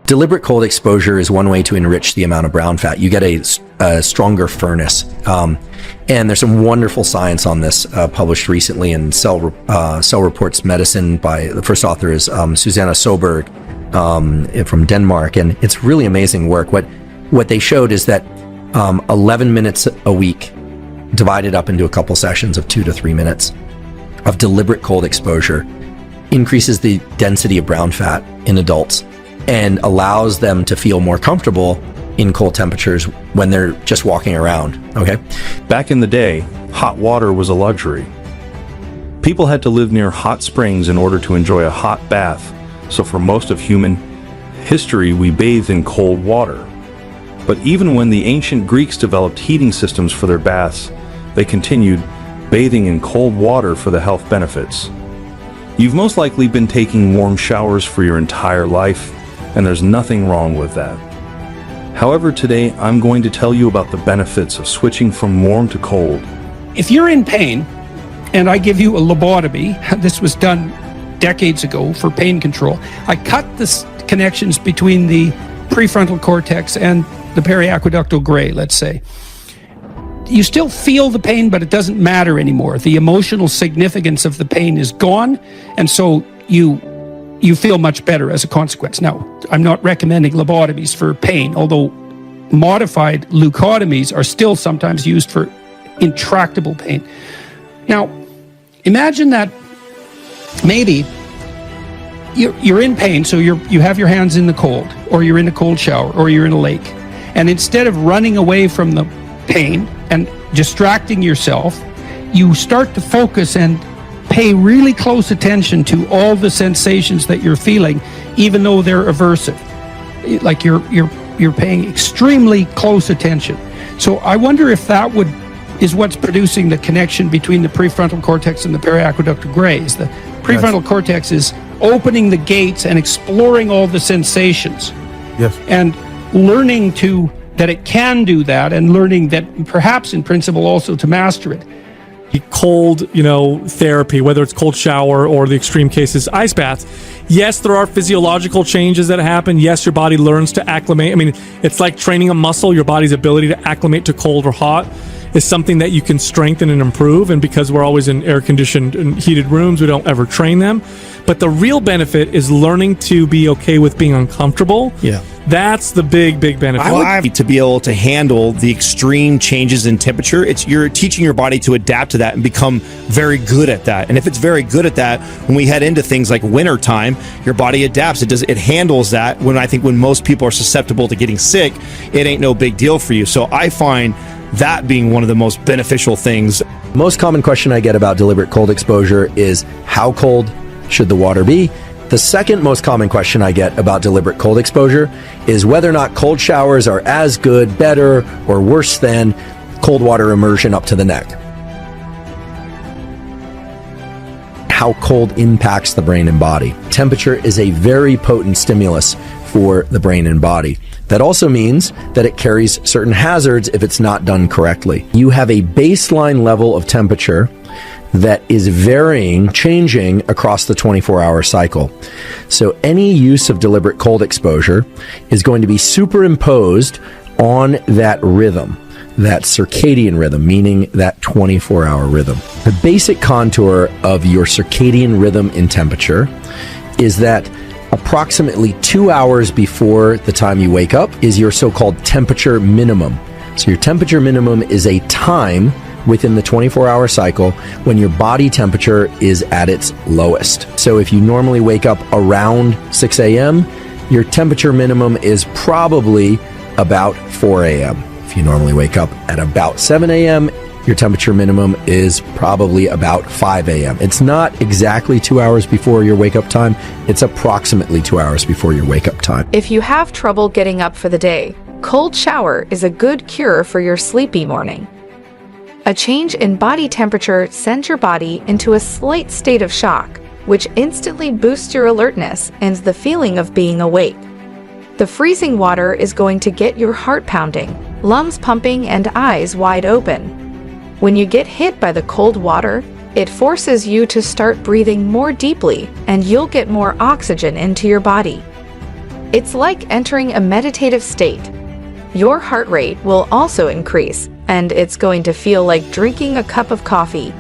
Deliberate cold exposure is one way to enrich the amount of brown fat. You get a stronger furnace. And there's some wonderful science on this published recently in Cell Reports Medicine by the first author is Susanna Soberg from Denmark. And it's really amazing work. What they showed is that 11 minutes a week divided up into a couple sessions of 2 to 3 minutes of deliberate cold exposure increases the density of brown fat in adults and allows them to feel more comfortable in cold temperatures when they're just walking around, okay? Back in the day, hot water was a luxury. People had to live near hot springs in order to enjoy a hot bath, so for most of human history, we bathed in cold water. But even when the ancient Greeks developed heating systems for their baths, they continued bathing in cold water for the health benefits. You've most likely been taking warm showers for your entire life, and there's nothing wrong with that. However, today I'm going to tell you about the benefits of switching from warm to cold. If you're in pain and I give you a lobotomy, this was done decades ago for pain control, I cut the connections between the prefrontal cortex and the periaqueductal gray, let's say. You still feel the pain, but it doesn't matter anymore. The emotional significance of the pain is gone, and so you feel much better as a consequence. Now, I'm not recommending lobotomies for pain, although modified leucotomies are still sometimes used for intractable pain. Now, imagine that maybe you're in pain, so you have your hands in the cold, or you're in a cold shower, or you're in a lake, and instead of running away from the pain and distracting yourself, you start to focus and pay really close attention to all the sensations that you're feeling, even though they're aversive. Like you're paying extremely close attention. So I wonder if that is what's producing the connection between the prefrontal cortex and the periaqueductal grays. The prefrontal cortex is opening the gates and exploring all the sensations. Yes. And learning that it can do that, and learning that perhaps in principle also to master it. Cold, therapy, whether it's cold shower or the extreme cases, ice baths. Yes, there are physiological changes that happen. Yes, your body learns to acclimate. I mean, it's like training a muscle. Your body's ability to acclimate to cold or hot is something that you can strengthen and improve. And because we're always in air-conditioned and heated rooms, we don't ever train them. But the real benefit is learning to be okay with being uncomfortable. Yeah. That's the big benefit. I would to be able to handle the extreme changes in temperature. You're teaching your body to adapt to that and become very good at that. And if it's very good at that, when we head into things like winter time, your body adapts. It handles that. When most people are susceptible to getting sick, it ain't no big deal for you. So I find that being one of the most beneficial things. Most common question I get about deliberate cold exposure is how cold should the water be? The second most common question I get about deliberate cold exposure is whether or not cold showers are as good, better, or worse than cold water immersion up to the neck. How cold impacts the brain and body. Temperature is a very potent stimulus for the brain and body. That also means that it carries certain hazards if it's not done correctly. You have a baseline level of temperature that is changing across the 24-hour cycle. So any use of deliberate cold exposure is going to be superimposed on that rhythm, that circadian rhythm, meaning that 24-hour rhythm. The basic contour of your circadian rhythm in temperature is that approximately 2 hours before the time you wake up is your so-called temperature minimum. So your temperature minimum is a time within the 24-hour cycle when your body temperature is at its lowest. So if you normally wake up around 6 a.m., your temperature minimum is probably about 4 a.m. If you normally wake up at about 7 a.m., your temperature minimum is probably about 5 a.m. It's not exactly 2 hours before your wake-up time. It's approximately 2 hours before your wake-up time. If you have trouble getting up for the day, cold shower is a good cure for your sleepy morning. A change in body temperature sends your body into a slight state of shock, which instantly boosts your alertness and the feeling of being awake. The freezing water is going to get your heart pounding, lungs pumping, and eyes wide open. When you get hit by the cold water, it forces you to start breathing more deeply, and you'll get more oxygen into your body. It's like entering a meditative state. Your heart rate will also increase, and it's going to feel like drinking a cup of coffee.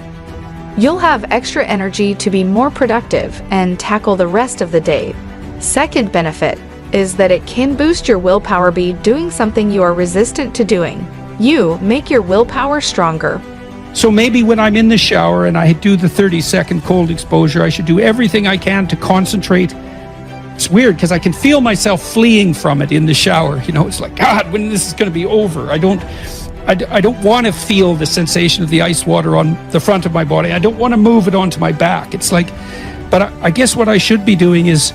You'll have extra energy to be more productive and tackle the rest of the day. Second benefit is that it can boost your willpower by doing something you are resistant to doing. You make your willpower stronger. So maybe when I'm in the shower and I do the 30-second cold exposure, I should do everything I can to concentrate. It's weird because I can feel myself fleeing from it in the shower. You know, it's like, God, when this is going to be over? I don't want to feel the sensation of the ice water on the front of my body. I don't want to move it onto my back. It's like, but I guess what I should be doing is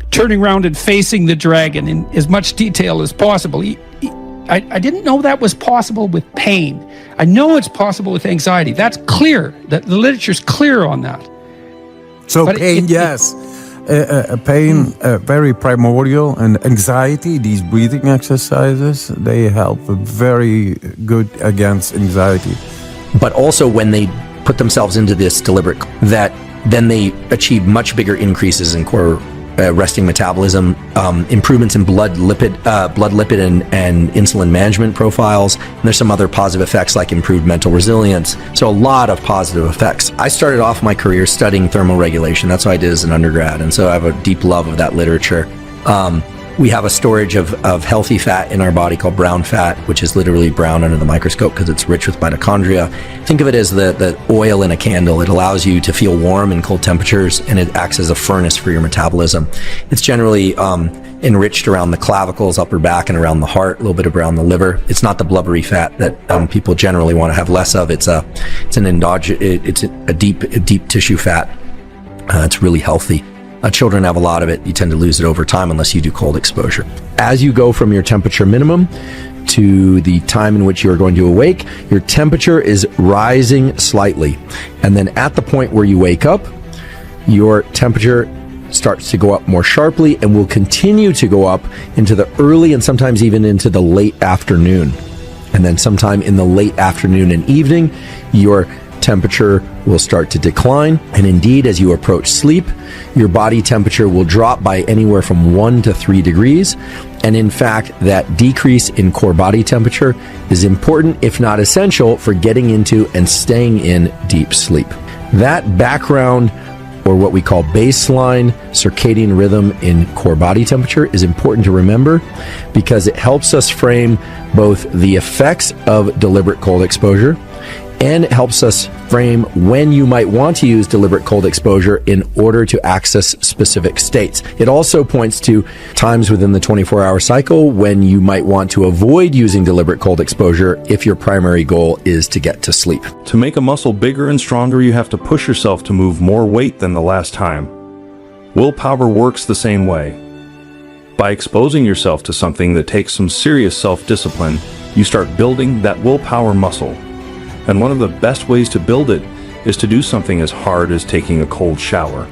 turning around and facing the dragon in as much detail as possible. I didn't know that was possible with pain. I know it's possible with anxiety. That's clear. The literature's clear on that. So but pain, yes. Pain, very primordial, and anxiety, these breathing exercises, they help very good against anxiety. But also when they put themselves into this deliberate, that then they achieve much bigger increases in core resting metabolism, improvements in blood lipid and insulin management profiles. And there's some other positive effects like improved mental resilience. So a lot of positive effects. I started off my career studying thermal regulation. That's what I did as an undergrad. And so I have a deep love of that literature. We have a storage of healthy fat in our body called brown fat, which is literally brown under the microscope because it's rich with mitochondria. Think of it as the oil in a candle. It allows you to feel warm in cold temperatures, and it acts as a furnace for your metabolism. It's generally enriched around the clavicles, upper back, and around the heart, a little bit around the liver. It's not the blubbery fat that people generally want to have less of. It's a deep tissue fat. It's really healthy. Children have a lot of it. You tend to lose it over time unless you do cold exposure. As you go from your temperature minimum to the time in which you are going to awake, your temperature is rising slightly. And then at the point where you wake up, your temperature starts to go up more sharply and will continue to go up into the early and sometimes even into the late afternoon. And then sometime in the late afternoon and evening, your temperature will start to decline, and indeed, as you approach sleep, your body temperature will drop by anywhere from 1 to 3 degrees. And in fact, that decrease in core body temperature is important, if not essential, for getting into and staying in deep sleep. That background, or what we call baseline circadian rhythm in core body temperature, is important to remember because it helps us frame both the effects of deliberate cold exposure, and it helps us frame when you might want to use deliberate cold exposure in order to access specific states. It also points to times within the 24-hour cycle when you might want to avoid using deliberate cold exposure if your primary goal is to get to sleep. To make a muscle bigger and stronger, you have to push yourself to move more weight than the last time. Willpower works the same way. By exposing yourself to something that takes some serious self-discipline, you start building that willpower muscle. And one of the best ways to build it is to do something as hard as taking a cold shower.